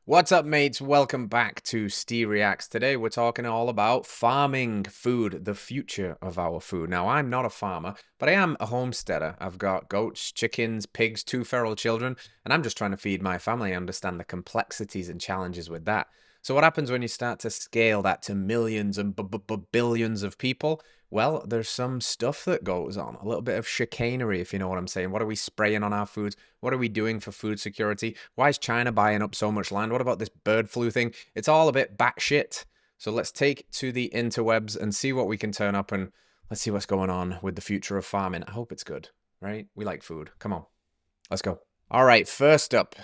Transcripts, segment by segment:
What's up, mates? Welcome back to Ste Reacts. Today we're talking all about farming food, the future of our food. Now, I'm not a farmer, but I am a homesteader. I've got goats, chickens, pigs, 2 feral children, and I'm just trying to feed my family. I understand the complexities and challenges with that. So what happens when you start to scale that to millions and billions of people? Well, there's some stuff that goes on, a little bit of chicanery, if you know what I'm saying. What are we spraying on our foods? What are we doing for food security? Why is China buying up so much land? What about this bird flu thing? It's all a bit batshit. So let's take to the interwebs and see what we can turn up, and let's see what's going on with the future of farming. I hope it's good, right? We like food. Come on, let's go. All right, first up,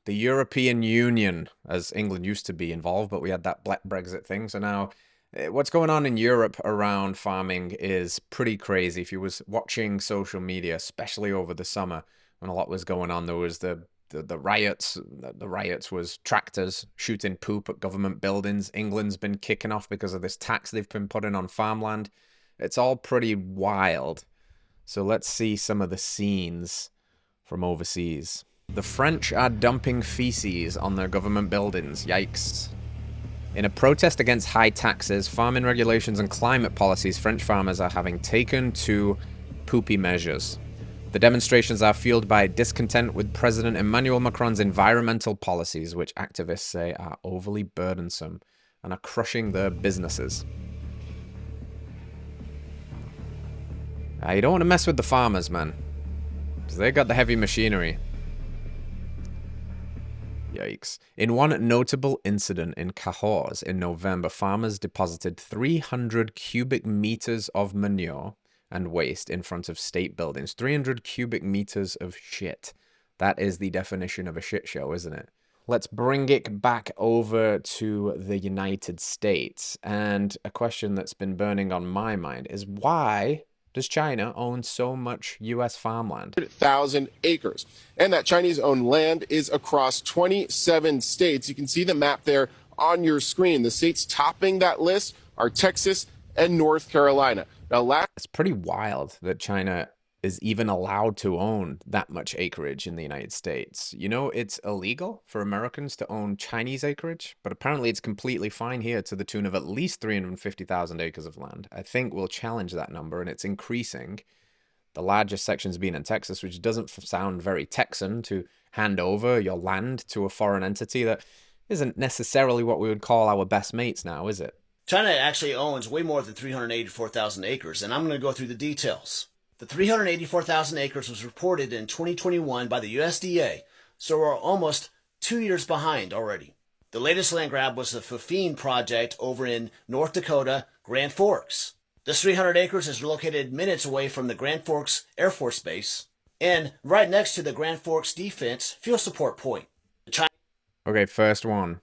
the European Union, as England used to be involved, but we had that Black Brexit thing. So now what's going on in Europe around farming is pretty crazy. If you was watching social media, especially over the summer when a lot was going on, there was the riots. The riots was tractors shooting poop at government buildings. England's been kicking off because of this tax they've been putting on farmland. It's all pretty wild. So let's see some of the scenes from overseas. The French are dumping feces on their government buildings. Yikes. In a protest against high taxes, farming regulations and climate policies, French farmers are having taken to poopy measures. The demonstrations are fueled by discontent with President Emmanuel Macron's environmental policies, which activists say are overly burdensome and are crushing their businesses. You don't want to mess with the farmers, man, because they got the heavy machinery. Yikes. In one notable incident in Cahors in November, farmers deposited 300 cubic meters of manure and waste in front of state buildings. 300 cubic meters of shit. That is the definition of a shit show, isn't it? Let's bring it back over to the United States. And a question that's been burning on my mind is, why does China own so much U.S. farmland? 1,000 acres. And that Chinese-owned land is across 27 states. You can see the map there on your screen. The states topping that list are Texas and North Carolina. Now, it's pretty wild that China is even allowed to own that much acreage in the United States. You know, it's illegal for Americans to own Chinese acreage, but apparently it's completely fine here, to the tune of at least 350,000 acres of land. I think we'll challenge that number, and it's increasing. The largest sections being in Texas, which doesn't sound very Texan to hand over your land to a foreign entity. That isn't necessarily what we would call our best mates now, is it? China actually owns way more than 384,000 acres, and I'm going to go through the details. The 384,000 acres was reported in 2021 by the USDA, so we're almost 2 years behind already. The latest land grab was the Fufine project over in North Dakota, Grand Forks. This 300 acres is located minutes away from the Grand Forks Air Force Base and right next to the Grand Forks Defense Fuel Support Point. Okay, first one.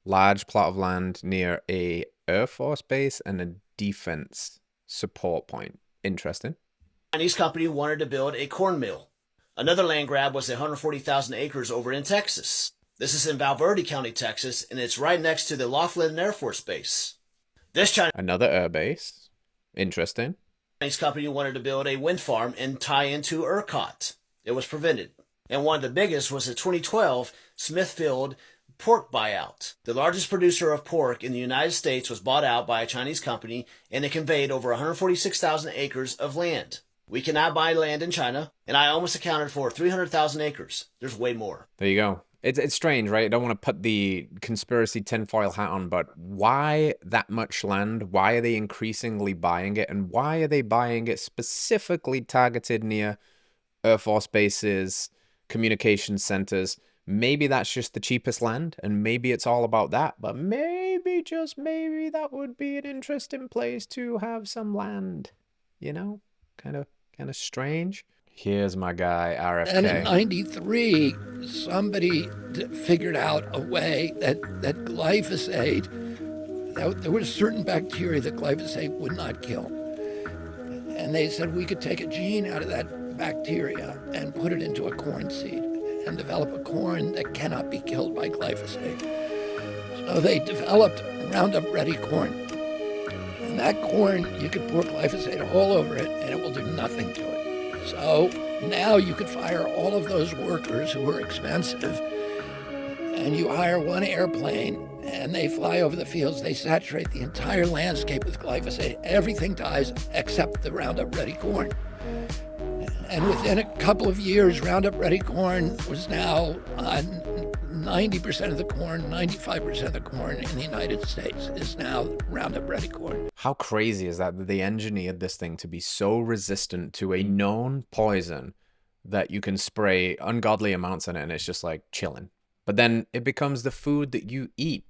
Large plot of land near a Air Force Base and a defense support point. Interesting. Chinese company wanted to build a corn mill. Another land grab was 140,000 acres over in Texas. This is in Valverde County, Texas, and it's right next to the Laughlin Air Force Base. Another air base. Interesting. Chinese company wanted to build a wind farm and tie into ERCOT. It was prevented. And one of the biggest was the 2012 Smithfield pork buyout. The largest producer of pork in the United States was bought out by a Chinese company, and it conveyed over 146,000 acres of land. We cannot buy land in China, and I almost accounted for 300,000 acres. There's way more. There you go. It's strange, right? I don't want to put the conspiracy tinfoil hat on, but why that much land? Why are they increasingly buying it? And why are they buying it specifically targeted near Air Force bases, communication centers? Maybe that's just the cheapest land, and maybe it's all about that, but maybe, just maybe, that would be an interesting place to have some land, you know? Kind of strange. Here's my guy, RFK. And in 93, somebody figured out a way that glyphosate, there was certain bacteria that glyphosate would not kill. And they said we could take a gene out of that bacteria and put it into a corn seed and develop a corn that cannot be killed by glyphosate. So they developed Roundup Ready corn. And that corn, you could pour glyphosate all over it, and it will do nothing to it. So now you could fire all of those workers who were expensive and you hire one airplane and they fly over the fields, they saturate the entire landscape with glyphosate. Everything dies except the Roundup Ready corn. And within a couple of years, Roundup Ready corn was now on 90% of the corn, 95% of the corn in the United States is now Roundup Ready corn. How crazy is that they engineered this thing to be so resistant to a known poison that you can spray ungodly amounts in it and it's just like chilling. But then it becomes the food that you eat.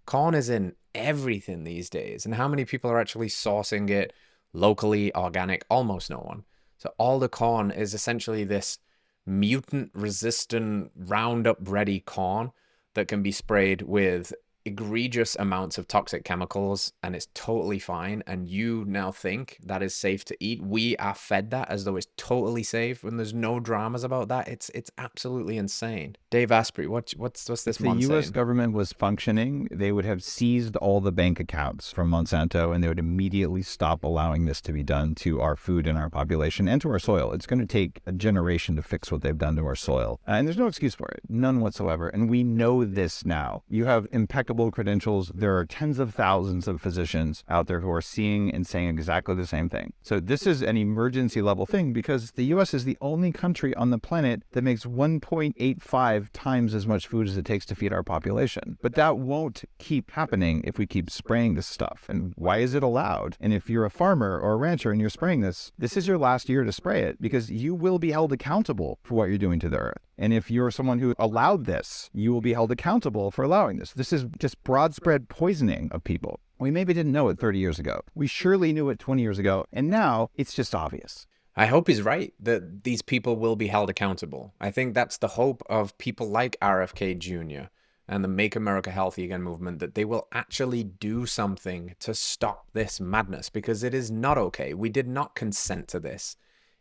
Corn is in everything these days. And how many people are actually sourcing it locally, organic? Almost no one. So all the corn is essentially this mutant resistant Roundup Ready corn that can be sprayed with egregious amounts of toxic chemicals and it's totally fine, and you now think that is safe to eat. We are fed that as though it's totally safe when there's no dramas about that. It's absolutely insane. Dave Asprey, what's this If the Monsanto? U.S. government was functioning, they would have seized all the bank accounts from Monsanto and they would immediately stop allowing this to be done to our food and our population and to our soil. It's going to take a generation to fix what they've done to our soil. And there's no excuse for it, none whatsoever. And we know this now. You have impeccable credentials. There are tens of thousands of physicians out there who are seeing and saying exactly the same thing. So this is an emergency level thing because the U.S. is the only country on the planet that makes 1.85 times as much food as it takes to feed our population. But that won't keep happening if we keep spraying this stuff. And why is it allowed? And if you're a farmer or a rancher and you're spraying this is your last year to spray it because you will be held accountable for what you're doing to the earth. And if you're someone who allowed this, you will be held accountable for allowing this. This is just broad spread poisoning of people. We maybe didn't know it 30 years ago. We surely knew it 20 years ago. And now it's just obvious. I hope he's right that these people will be held accountable. I think that's the hope of people like RFK Jr. and the Make America Healthy Again movement, that they will actually do something to stop this madness, because it is not okay. We did not consent to this.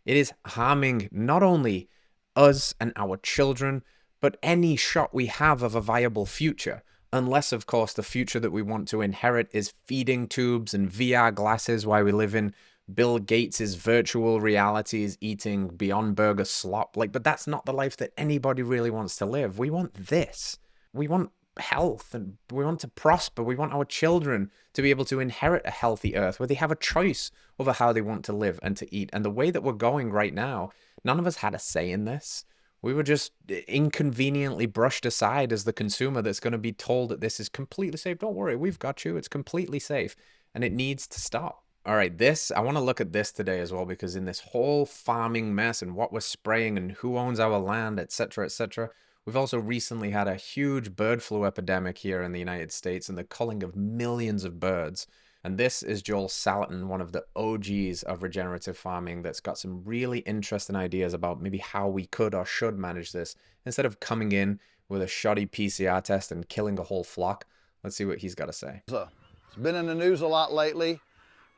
It is harming not only us and our children, but any shot we have of a viable future. Unless, of course, the future that we want to inherit is feeding tubes and VR glasses while we live in Bill Gates's virtual realities, eating Beyond Burger slop. But that's not the life that anybody really wants to live. We want this. We want health and we want to prosper. We want our children to be able to inherit a healthy earth where they have a choice over how they want to live and to eat. And the way that we're going right now, none of us had a say in this. We were just inconveniently brushed aside as the consumer that's going to be told that this is completely safe. Don't worry, we've got you. It's completely safe. And it needs to stop. All right, I want to look at this today as well, because in this whole farming mess and what we're spraying and who owns our land, etc., we've also recently had a huge bird flu epidemic here in the United States and the culling of millions of birds. And this is Joel Salatin, one of the OGs of regenerative farming, that's got some really interesting ideas about maybe how we could or should manage this instead of coming in with a shoddy PCR test and killing a whole flock. Let's see what he's got to say. It's been in the news a lot lately.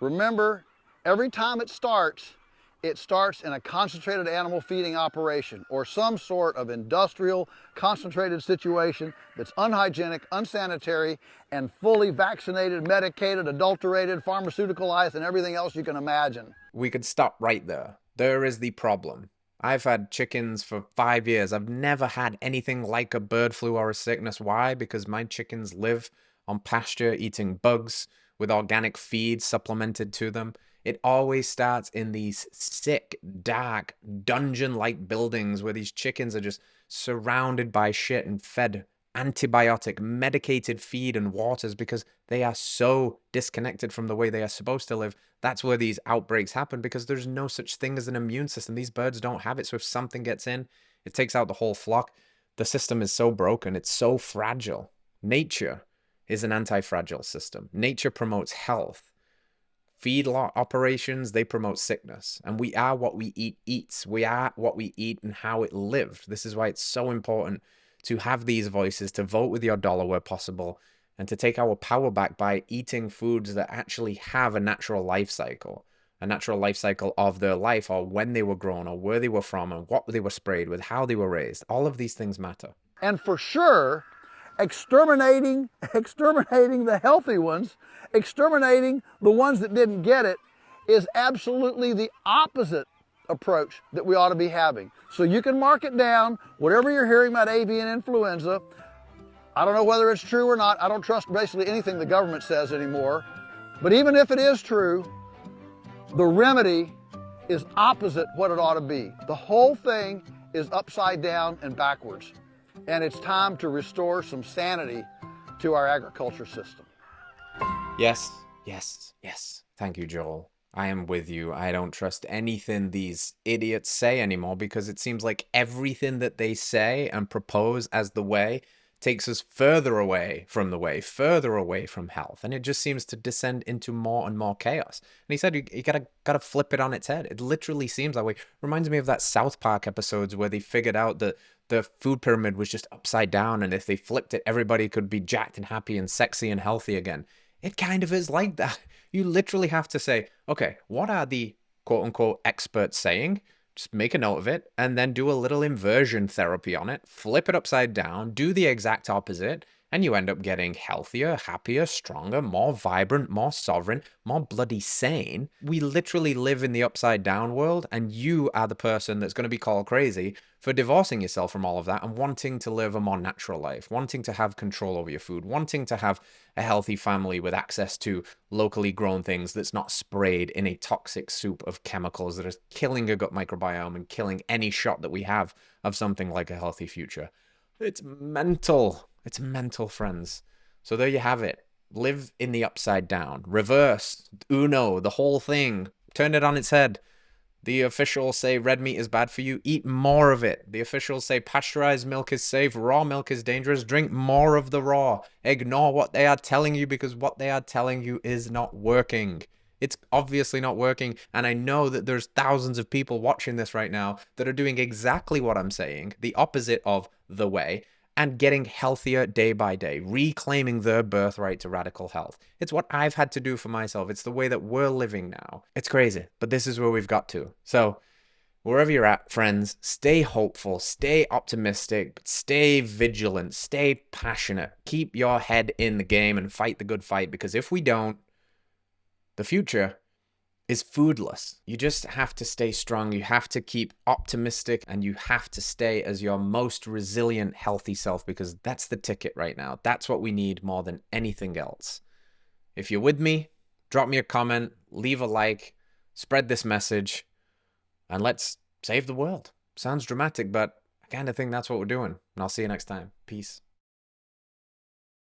Remember, every time it starts in a concentrated animal feeding operation or some sort of industrial concentrated situation that's unhygienic, unsanitary, and fully vaccinated, medicated, adulterated, pharmaceuticalized, and everything else you can imagine. We could stop right there. There is the problem. I've had chickens for 5 years. I've never had anything like a bird flu or a sickness. Why? Because my chickens live on pasture, eating bugs with organic feed supplemented to them. It always starts in these sick, dark, dungeon-like buildings where these chickens are just surrounded by shit and fed antibiotic, medicated feed and waters because they are so disconnected from the way they are supposed to live. That's where these outbreaks happen, because there's no such thing as an immune system. These birds don't have it. So if something gets in, it takes out the whole flock. The system is so broken. It's so fragile. Nature is an anti-fragile system. Nature promotes health. Feedlot operations, they promote sickness. And we are what we eat eats. We are what we eat and how it lived. This is why it's so important to have these voices, to vote with your dollar where possible, and to take our power back by eating foods that actually have a natural life cycle of their life, or when they were grown, or where they were from, and what they were sprayed with, how they were raised. All of these things matter. And for sure, exterminating the healthy ones, exterminating the ones that didn't get it, is absolutely the opposite approach that we ought to be having. So you can mark it down, whatever you're hearing about avian influenza, I don't know whether it's true or not. I don't trust basically anything the government says anymore. But even if it is true, the remedy is opposite what it ought to be. The whole thing is upside down and backwards. And it's time to restore some sanity to our agriculture system. Yes, yes, yes. Thank you, Joel. I am with you. I don't trust anything these idiots say anymore because it seems like everything that they say and propose as the way takes us further away from the way, further away from health. And it just seems to descend into more and more chaos. And he said you gotta flip it on its head. It literally seems that way. Reminds me of that South Park episodes where they figured out that the food pyramid was just upside down, and if they flipped it, everybody could be jacked and happy and sexy and healthy again. It kind of is like that. You literally have to say, okay, what are the quote-unquote experts saying? Just make a note of it and then do a little inversion therapy on it, flip it upside down, do the exact opposite, and you end up getting healthier, happier, stronger, more vibrant, more sovereign, more bloody sane. We literally live in the upside down world, and you are the person that's going to be called crazy for divorcing yourself from all of that and wanting to live a more natural life, wanting to have control over your food, wanting to have a healthy family with access to locally grown things that's not sprayed in a toxic soup of chemicals that are killing your gut microbiome and killing any shot that we have of something like a healthy future. It's mental. It's mental, friends. So there you have it. Live in the upside down. Reverse. Uno. The whole thing. Turn it on its head. The officials say red meat is bad for you. Eat more of it. The officials say pasteurized milk is safe. Raw milk is dangerous. Drink more of the raw. Ignore what they are telling you because what they are telling you is not working. It's obviously not working. And I know that there's thousands of people watching this right now that are doing exactly what I'm saying, the opposite of the way, and getting healthier day by day, reclaiming their birthright to radical health. It's what I've had to do for myself. It's the way that we're living now. It's crazy, but this is where we've got to. So wherever you're at, friends, stay hopeful, stay optimistic, but stay vigilant, stay passionate. Keep your head in the game and fight the good fight, because if we don't, the future is foodless. You just have to stay strong. You have to keep optimistic, and you have to stay as your most resilient, healthy self, because that's the ticket right now. That's what we need more than anything else. If you're with me, drop me a comment, leave a like, spread this message, and let's save the world. Sounds dramatic, but I kind of think that's what we're doing. And I'll see you next time. Peace.